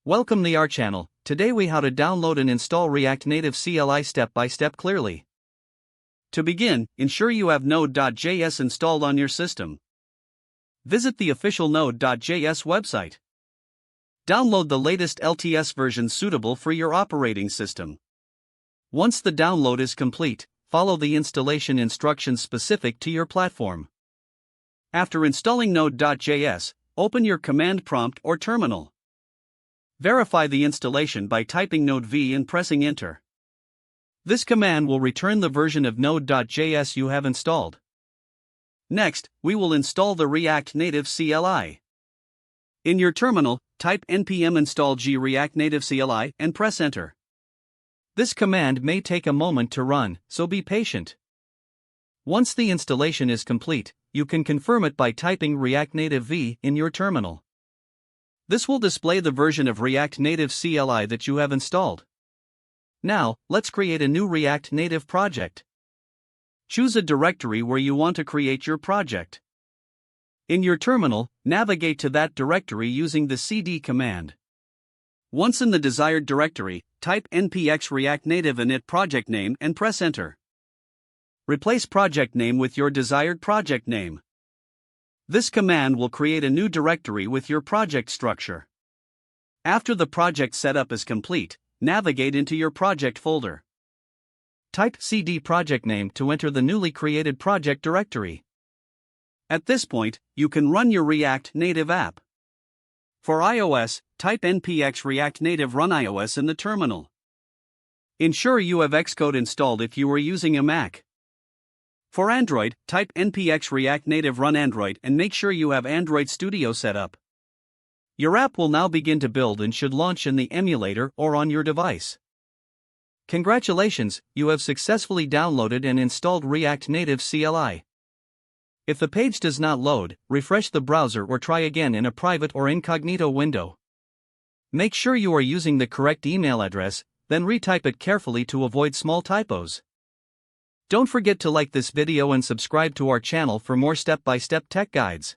Welcome to our channel. Today we how to download and install React Native CLI step by step clearly. To begin, ensure you have Node.js installed on your system. Visit the official Node.js website. Download the latest LTS version suitable for your operating system. Once the download is complete, follow the installation instructions specific to your platform. After installing Node.js, open your command prompt or terminal. Verify the installation by typing Node v and pressing Enter. This command will return the version of Node.js you have installed. Next, we will install the React Native CLI. In your terminal, type npm install g React Native CLI and press Enter. This command may take a moment to run, so be patient. Once the installation is complete, you can confirm it by typing React Native v in your terminal. This will display the version of React Native CLI that you have installed. Now, let's create a new React Native project. Choose a directory where you want to create your project. In your terminal, navigate to that directory using the cd command. Once in the desired directory, type npx React Native init project name and press Enter. Replace project name with your desired project name. This command will create a new directory with your project structure. After the project setup is complete, navigate into your project folder. Type cd project name to enter the newly created project directory. At this point, you can run your React Native app. For iOS, type npx React Native run iOS in the terminal. Ensure you have Xcode installed if you are using a Mac. For Android, type npx React Native run Android and make sure you have Android Studio set up. Your app will now begin to build and should launch in the emulator or on your device. Congratulations, you have successfully downloaded and installed React Native CLI. If the page does not load, refresh the browser or try again in a private or incognito window. Make sure you are using the correct email address, then retype it carefully to avoid small typos. Don't forget to like this video and subscribe to our channel for more step-by-step tech guides.